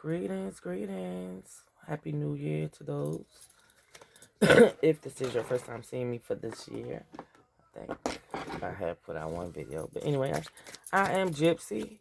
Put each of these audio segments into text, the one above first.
Greetings, greetings. Happy New Year to those. If this is your first time seeing me for this year, I think I have put out one video. But anyway, I am Gyp-C,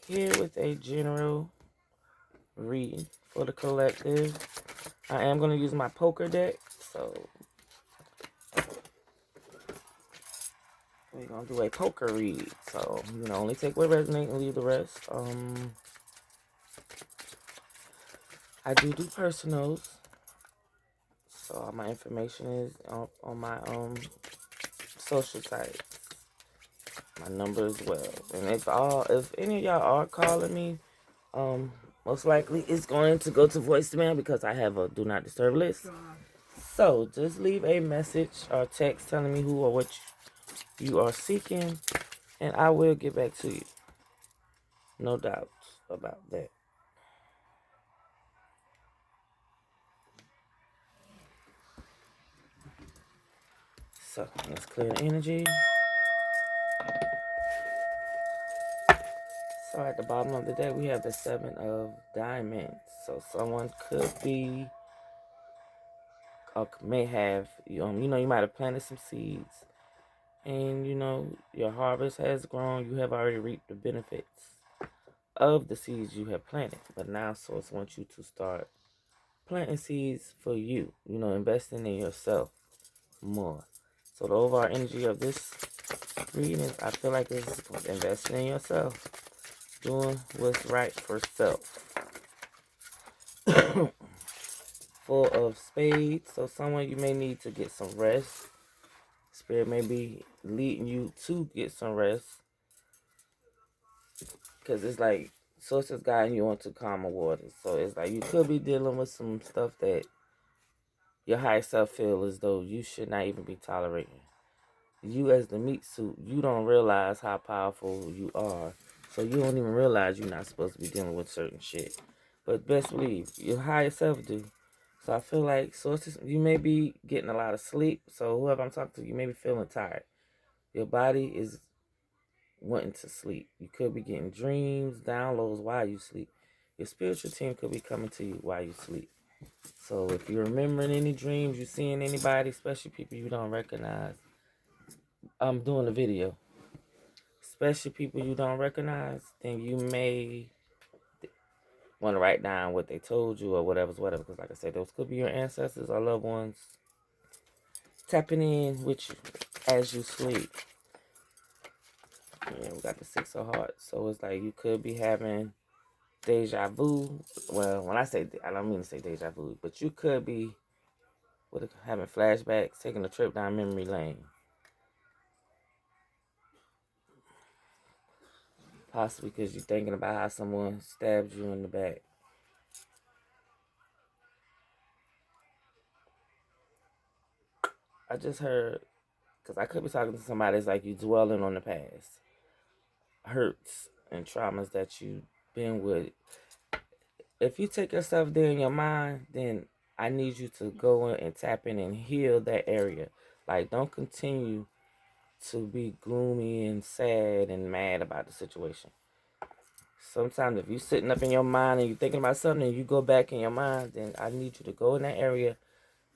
here with a general reading for the collective. I am going to use my poker deck, so we're going to do a poker read. So, only take what resonates and leave the rest. I do personals. So all my information is on my social sites, my number as well. And if any of y'all are calling me, most likely it's going to go to voicemail because I have a do not disturb list. So just leave a message or text telling me who or what you are seeking, and I will get back to you. No doubt about that. So let's clear the energy. So at the bottom of the deck, we have the 7 of Diamonds. So someone could be, or may have, you might have planted some seeds. And, your harvest has grown. You have already reaped the benefits of the seeds you have planted. But now Source wants you to start planting seeds for you. Investing in yourself more. So the overall energy of this reading is, I feel like it's investing in yourself. Doing what's right for self. Full of spades. So someone, you may need to get some rest. Spirit may be leading you to get some rest. Because it's like Source is guiding you onto calmer waters. So it's like you could be dealing with some stuff that your higher self feel as though you should not even be tolerating. You as the meat suit, you don't realize how powerful you are. So you don't even realize you're not supposed to be dealing with certain shit. But best believe, your higher self do. So I feel like Sources, you may be getting a lot of sleep. So whoever I'm talking to, you may be feeling tired. Your body is wanting to sleep. You could be getting dreams, downloads while you sleep. Your spiritual team could be coming to you while you sleep. So if you're remembering any dreams, you're seeing anybody, especially people you don't recognize, I'm doing a video. Especially people you don't recognize, then you may want to write down what they told you or whatever. Because like I said, those could be your ancestors or loved ones tapping in with you as you sleep. Yeah, we got the 6 of Hearts. So it's like you could be having deja vu. Well, when I say, I don't mean to say deja vu, but you could be having flashbacks, taking a trip down memory lane. Possibly because you're thinking about how someone stabbed you in the back. I just heard, because I could be talking to somebody that's like you dwelling on the past. Hurts and traumas that you've been with. If you take yourself there in your mind, then I need you to go in and tap in and heal that area. Like, don't continue to be gloomy and sad and mad about the situation. Sometimes if you're sitting up in your mind and you're thinking about something and you go back in your mind, then I need you to go in that area,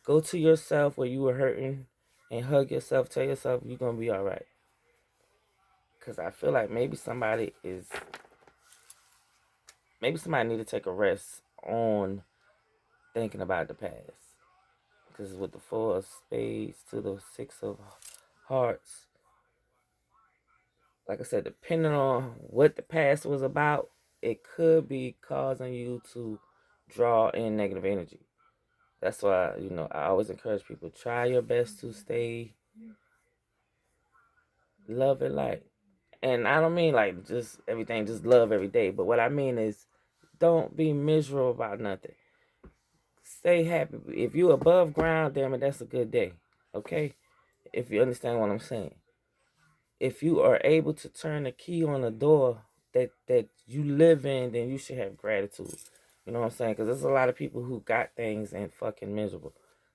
go to yourself where you were hurting and hug yourself, tell yourself you're going to be all right. Because I feel like maybe somebody need to take a rest on thinking about the past. Because with the 4 of Spades to the 6 of Hearts, like I said, depending on what the past was about, it could be causing you to draw in negative energy. That's why, I always encourage people, try your best to stay love and light. And I don't mean like just everything, just love every day. But what I mean is don't be miserable about nothing. Stay happy. If you above ground, damn it, that's a good day. Okay? If you understand what I'm saying. If you are able to turn the key on the door that you live in, then you should have gratitude. You know what I'm saying? Because there's a lot of people who got things and fucking miserable.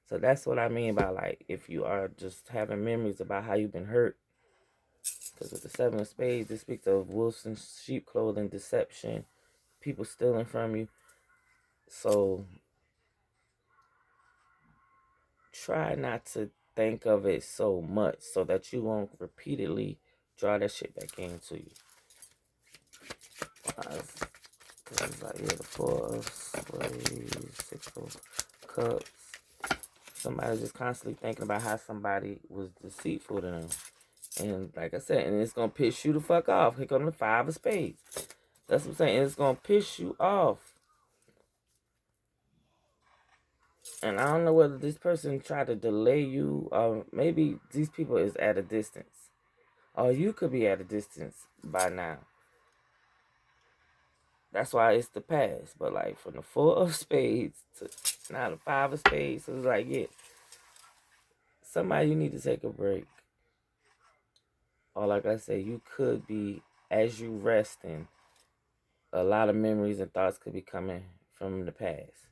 So that's what I mean by, like, if you are just having memories about how you've been hurt. Because with the 7 of Spades, it speaks of wolves in sheep clothing, deception, people stealing from you. So try not to think of it so much so that you won't repeatedly draw that shit back into you. It's like, yeah, the 4 of slaves, 6 of cups. Somebody just constantly thinking about how somebody was deceitful to them. And like I said, and it's going to piss you the fuck off. Here come the 5 of spades. That's what I'm saying. It's going to piss you off. And I don't know whether this person tried to delay you, or maybe these people is at a distance. Or you could be at a distance by now. That's why it's the past. But like from the 4 of spades to now the 5 of spades, so it's like, yeah, somebody you need to take a break. Or like I said, you could be, as you resting, a lot of memories and thoughts could be coming from the past.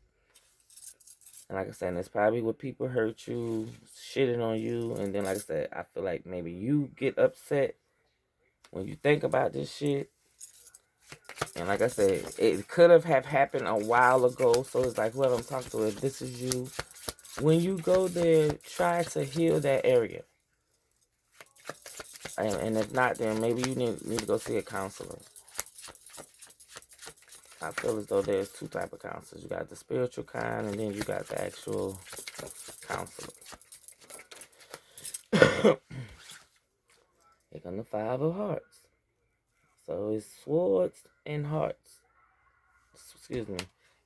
And like I said, it's probably what people hurt you, shitting on you. And then like I said, I feel like maybe you get upset when you think about this shit. And like I said, it could have happened a while ago. So it's like, whoever I'm talking to, if this is you, when you go there, try to heal that area. And if not, then maybe you need to go see a counselor. I feel as though there's 2 types of counselors. You got the spiritual kind, and then you got the actual counselor. Here come the 5 of hearts. So it's swords and hearts. Excuse me.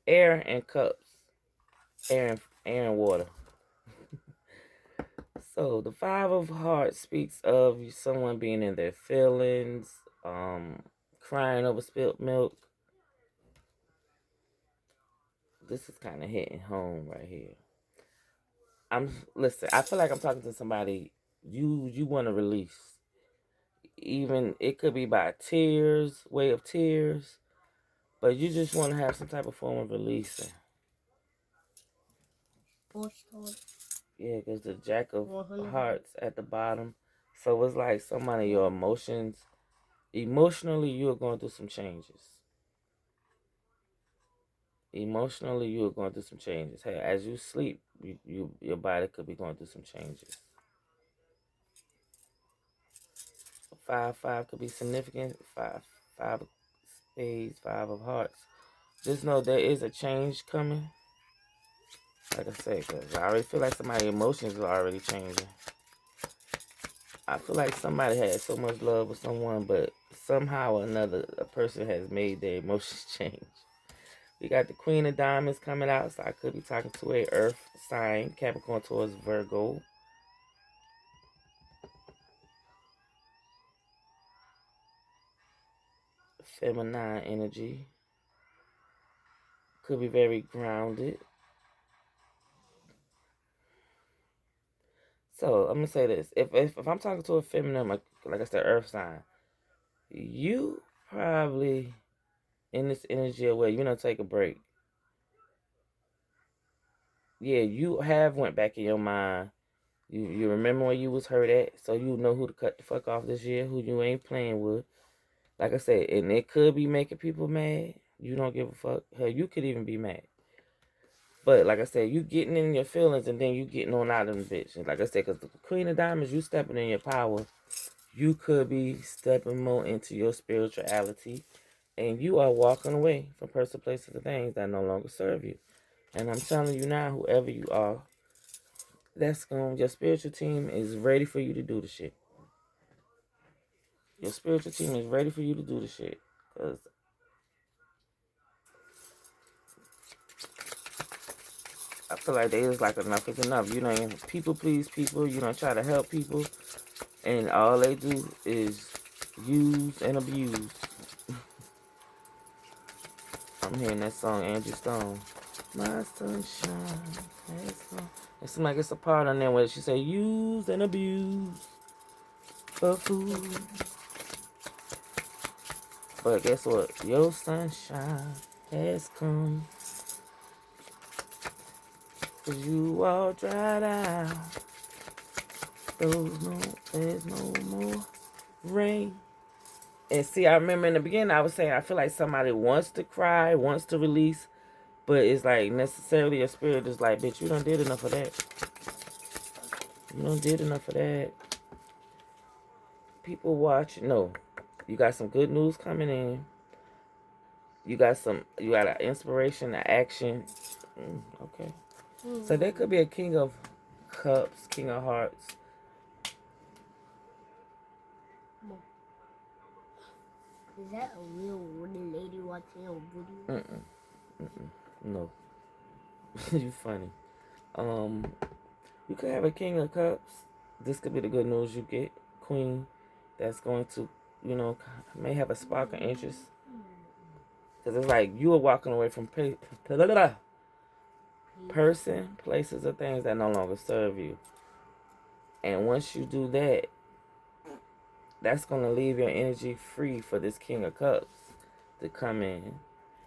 Air and cups. Air and water. So the 5 of hearts speaks of someone being in their feelings, crying over spilt milk. This is kind of hitting home right here. Listen, I feel like I'm talking to somebody you want to release. Even it could be by tears, way of tears, but you just want to have some type of form of releasing. Yeah, because the Jack of Hearts at the bottom. So it's like somebody, your emotions, emotionally, you are going through some changes. Emotionally, you are going through some changes. Hey, as you sleep, your body could be going through some changes. 5 could be significant. 5 of spades, 5 of hearts. Just know there is a change coming. Like I said, because I already feel like somebody's emotions are already changing. I feel like somebody had so much love with someone, but somehow or another, a person has made their emotions change. We got the Queen of Diamonds coming out, so I could be talking to a Earth sign, Capricorn towards Virgo. Feminine energy. Could be very grounded. So I'm gonna say this: if I'm talking to a feminine, like I said, Earth sign, you probably in this energy away. You know, take a break. Yeah, you have went back in your mind. You remember where you was hurt at, so you know who to cut the fuck off this year, who you ain't playing with. Like I said, and it could be making people mad. You don't give a fuck. Hell, you could even be mad. But like I said, you getting in your feelings and then you getting on out of the bitch. And like I said, because the Queen of Diamonds, you stepping in your power. You could be stepping more into your spirituality. And you are walking away from personal places and things that no longer serve you. And I'm telling you now, whoever you are, your spiritual team is ready for you to do the shit. Your spiritual team is ready for you to do the shit. Because I feel like they was like, enough is enough. You know, people please people. You don't try to help people. And all they do is use and abuse. I'm hearing that song, Andrew Stone. My sunshine has come. It seems like it's a part on there where she say, use and abuse for food. But guess what? Your sunshine has come. 'Cause you all dried out. There's no more rain And see, I remember in the beginning I was saying I feel like somebody wants to cry, wants to release, but it's like necessarily your spirit is like, bitch, you done did enough of that. You done did enough of that. People watch. No, you got some good news coming in. You got an inspiration, an action. Okay. So there could be a King of Cups, King of Hearts. Is that a real wooden lady watching a video? No. You funny. You could have a King of Cups. This could be the good news you get. Queen. That's going to, may have a spark of interest. Because it's like you are walking away from person, places, or things that no longer serve you. And once you do that, that's going to leave your energy free for this King of Cups to come in.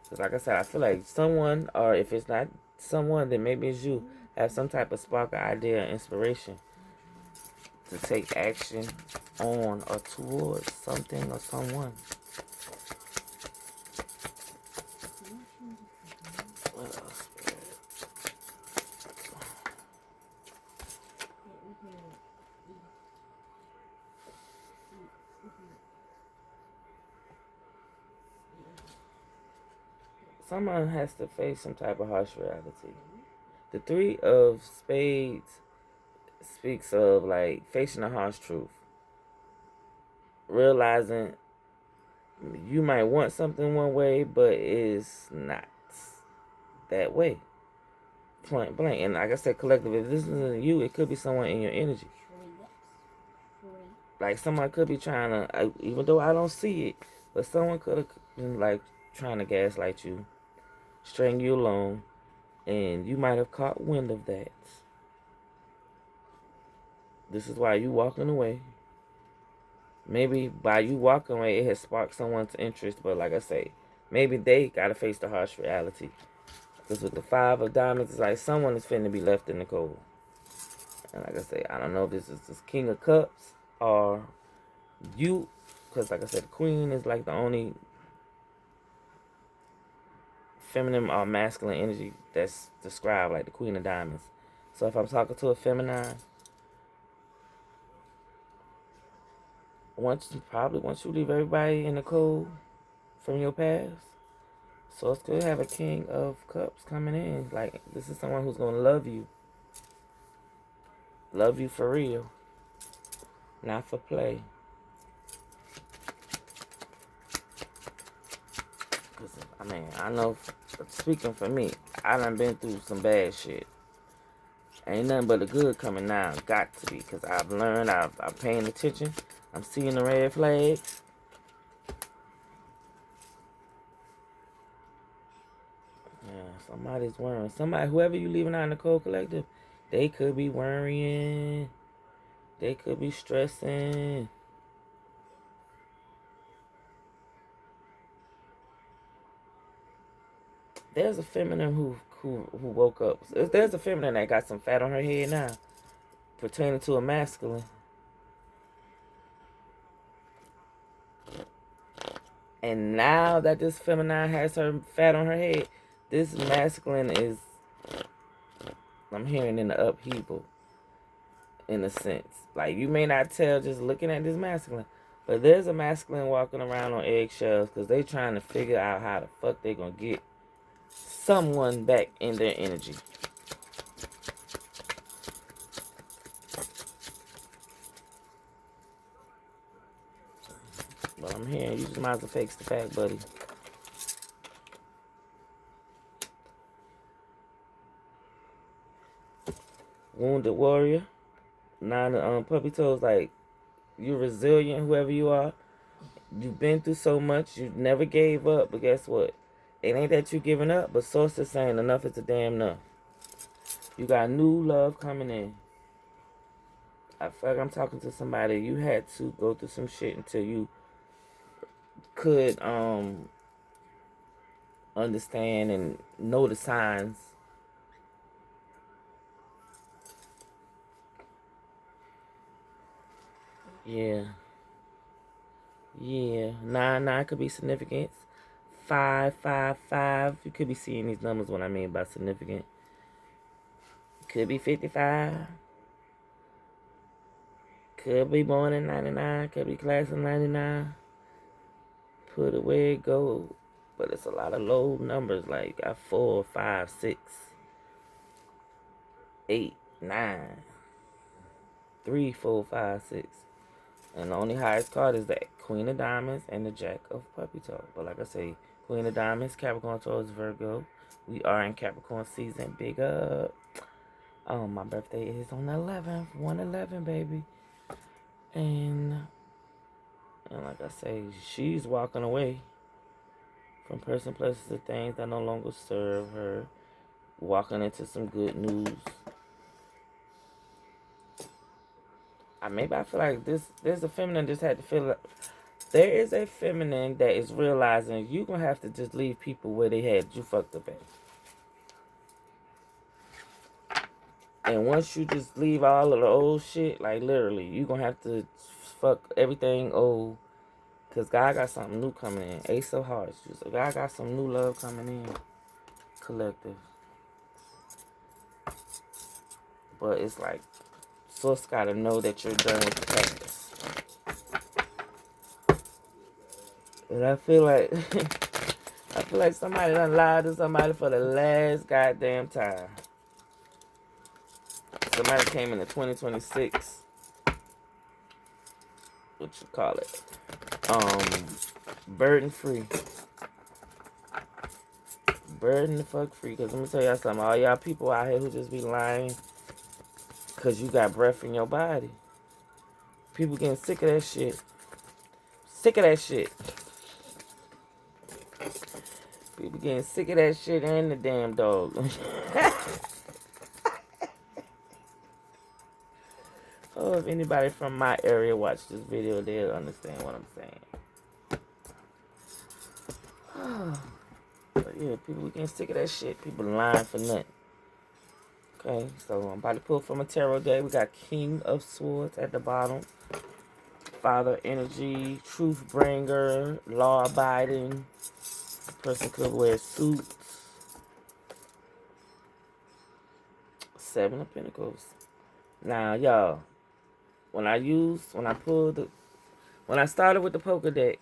Because like I said, I feel like someone, or if it's not someone, then maybe it's you, have some type of spark of idea or inspiration to take action on or towards something or someone. What else? Someone has to face some type of harsh reality. The Three of Spades speaks of like facing a harsh truth, realizing you might want something one way, but it's not that way. Point blank. And like I said, collectively, if this isn't you, it could be someone in your energy. Like someone could be trying to, even though I don't see it, but someone could have been like trying to gaslight you, string you along, and you might have caught wind of that. This is why you walking away. Maybe by you walking away, it has sparked someone's interest, but like I say, maybe they gotta face the harsh reality. Because with the Five of Diamonds, it's like someone is finna be left in the cold. And like I say, I don't know if this is this King of Cups or you, because like I said, the Queen is like the only feminine or masculine energy that's described, like the Queen of Diamonds. So if I'm talking to a feminine, once you leave everybody in the cold from your past, so it's good to have a King of Cups coming in. Like this is someone who's gonna love you for real, not for play. Cause I mean, I know, speaking for me, I done been through some bad shit. Ain't nothing but the good coming now. Got to be, cause I've learned. I'm paying attention. I'm seeing the red flags. Yeah, somebody's worrying. Whoever you leaving out in the cold collective, they could be worrying. They could be stressing. There's a feminine who woke up. There's a feminine that got some fat on her head now, pertaining to a masculine. And now that this feminine has her fat on her head, this masculine is, I'm hearing, in the upheaval, in a sense. Like, you may not tell just looking at this masculine, but there's a masculine walking around on eggshells because they trying to figure out how the fuck they gonna get someone back in their energy. But I'm hearing you just might as well face the fact, buddy. Wounded warrior. Nine of puppy toes, like, you're resilient, whoever you are. You've been through so much. You never gave up. But guess what? It ain't that you giving up, but source is saying enough is a damn enough. You got new love coming in. I feel like I'm talking to somebody. You had to go through some shit until you could understand and know the signs. Yeah. Yeah, 9 could be significance. 5 You could be seeing these numbers. What I mean by significant. Could be 55. Could be born in 99. Could be class of 99. Put it where it go. But it's a lot of low numbers. Like got 4, 5, 6, 8, 9, 3, 4, 5, 6. And the only highest card is the Queen of Diamonds and the Jack of Puppy Toe. But like I say, Queen of Diamonds, Capricorn towards Virgo. We are in Capricorn season. Big up. Oh, my birthday is on the 11th. 1/11, baby. And like I say, she's walking away from person, places, and things that no longer serve her. Walking into some good news. I feel like there's a feminine just had to feel like there is a feminine that is realizing you gonna have to just leave people where they had you fucked up at. And once you just leave all of the old shit, like literally, you gonna have to fuck everything old. Cause God got something new coming in. Ace of Hearts. So God got some new love coming in. Collective. But it's like, Source gotta know that you're done with the past. And I feel like I feel like somebody done lied to somebody for the last goddamn time. Somebody came into 2026. What you call it? Burden free. Burden the fuck free. Cause let me tell y'all something. All y'all people out here who just be lying cause you got breath in your body. People getting sick of that shit. Sick of that shit. People getting sick of that shit and the damn dog. Oh, if anybody from my area watched this video, they'll understand what I'm saying. But yeah, people getting sick of that shit. People lying for nothing. Okay, so I'm about to pull from a tarot deck. We got King of Swords at the bottom. Father energy, truth bringer, law abiding. Person could wear suits. 7 of Pentacles. Now, y'all, when I started with the poker deck,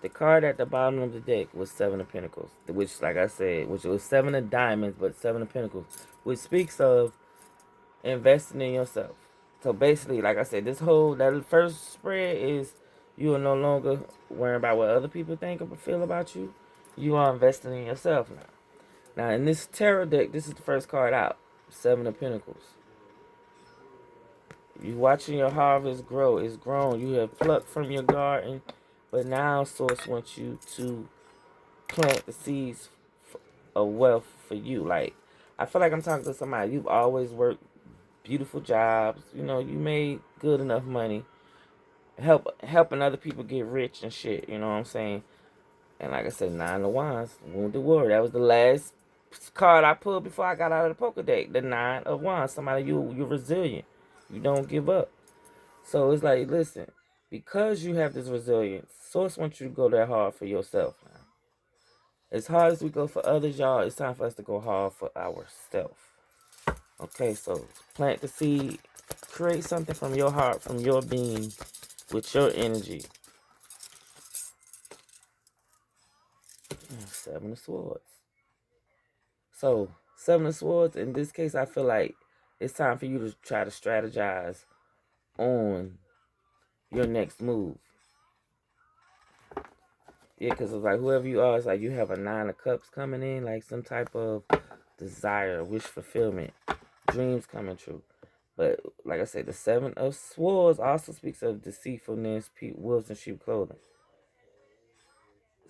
the card at the bottom of the deck was 7 of Pentacles, which, like I said, which was 7 of Diamonds, but 7 of Pentacles, which speaks of investing in yourself. So basically, like I said, that first spread is you are no longer worrying about what other people think or feel about you. You are investing in yourself now. Now, in this tarot deck, this is the first card out, 7 of Pentacles. You watching your harvest grow. It's grown. You have plucked from your garden, but now Source wants you to plant the seeds of wealth for you. Like, I feel like I'm talking to somebody. You've always worked beautiful jobs. You know, you made good enough money. Helping other people get rich and shit. You know what I'm saying? And like I said, 9 of Wands, Wounded Warrior. That was the last card I pulled before I got out of the poker deck. The 9 of Wands. Somebody, you're resilient. You don't give up. So it's like, listen, because you have this resilience, Source wants you to go that hard for yourself now. As hard as we go for others, y'all, it's time for us to go hard for ourselves. Okay, so plant the seed, create something from your heart, from your being, with your energy. 7 of Swords. So, 7 of Swords, in this case, I feel like it's time for you to try to strategize on your next move. Yeah, because it's like whoever you are, it's like you have a 9 of Cups coming in, like some type of desire, wish fulfillment, dreams coming true. But like I said, the 7 of Swords also speaks of deceitfulness, wolves in sheep clothing.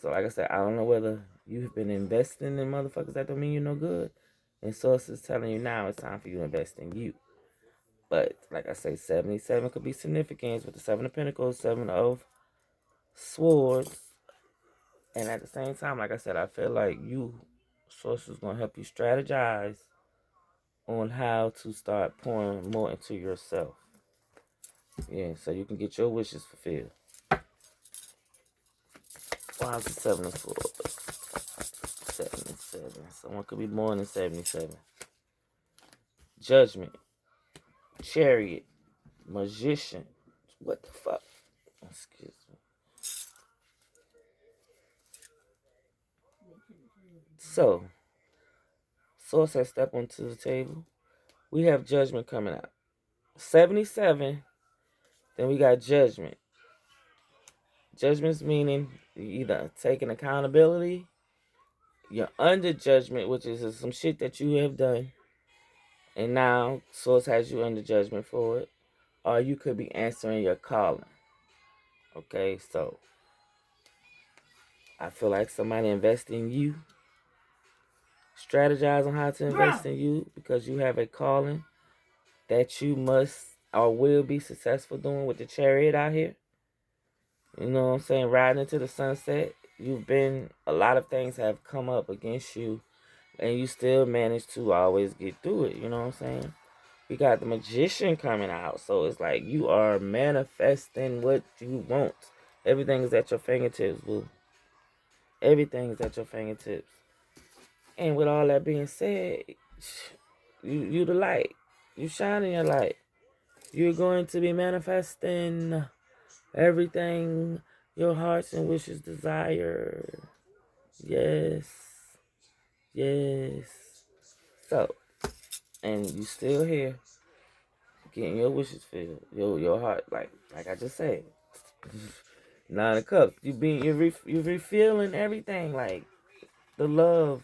So like I said, I don't know whether you've been investing in motherfuckers that don't mean you're no good. And Source is telling you now it's time for you to invest in you. But like I say, 77 could be significance with the 7 of Pentacles, 7 of Swords. And at the same time, like I said, I feel like Source is going to help you strategize on how to start pouring more into yourself. Yeah, so you can get your wishes fulfilled. Why is it 74? 77. Someone could be born in 77. Judgment. Chariot. Magician. What the fuck? Excuse me. So, Source has stepped onto the table. We have Judgment coming out. 77. Then we got Judgment. Judgment's meaning you either taking accountability, you're under judgment, which is some shit that you have done, and now Source has you under judgment for it, or you could be answering your calling. Okay, so I feel like somebody invest in you, strategize on how to invest in you because you have a calling that you must or will be successful doing with the chariot out here. You know what I'm saying? Riding into the sunset. A lot of things have come up against you, and you still manage to always get through it. You know what I'm saying? We got the Magician coming out, so it's like you are manifesting what you want. Everything is at your fingertips, boo. Everything is at your fingertips. And with all that being said, you the light. You shining your light. You're going to be manifesting everything your hearts and wishes desire. Yes. Yes. So, and you still here getting your wishes filled. Your heart, like I just said. 9 of Cups. You refilling everything, like the love.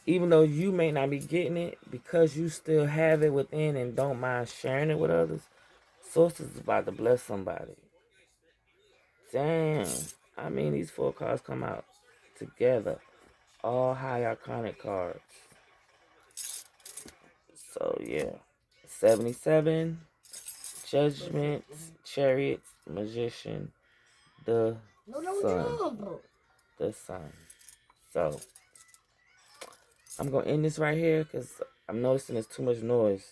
Even though you may not be getting it, because you still have it within and don't mind sharing it with others, Source is about to bless somebody. Damn. I mean, these 4 cards come out together. All high iconic cards. So, yeah. 77, Judgment, Chariot, Magician, the Sun. The Sun. So, I'm going to end this right here because I'm noticing there's too much noise.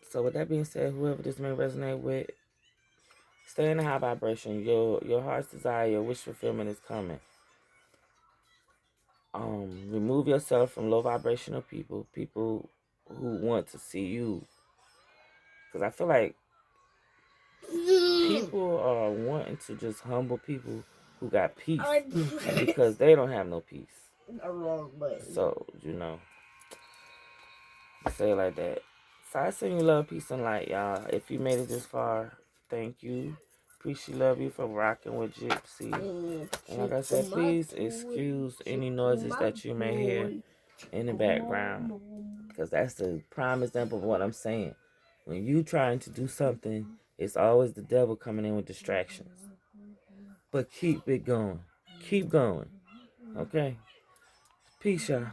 So with that being said, whoever this may resonate with, stay in a high vibration. Your heart's desire, your wish fulfillment is coming. Remove yourself from low vibrational people who want to see you. Because I feel like people are wanting to just humble people who got peace because they don't have no peace. So, say it like that. So I send you love, peace, and light, y'all. If you made it this far, thank you. Appreciate love you for rocking with Gyp-C. And like I said, please excuse any noises that you may hear in the background. Because that's the prime example of what I'm saying. When you trying to do something, it's always the devil coming in with distractions. But keep it going. Keep going. Okay? Peace, y'all.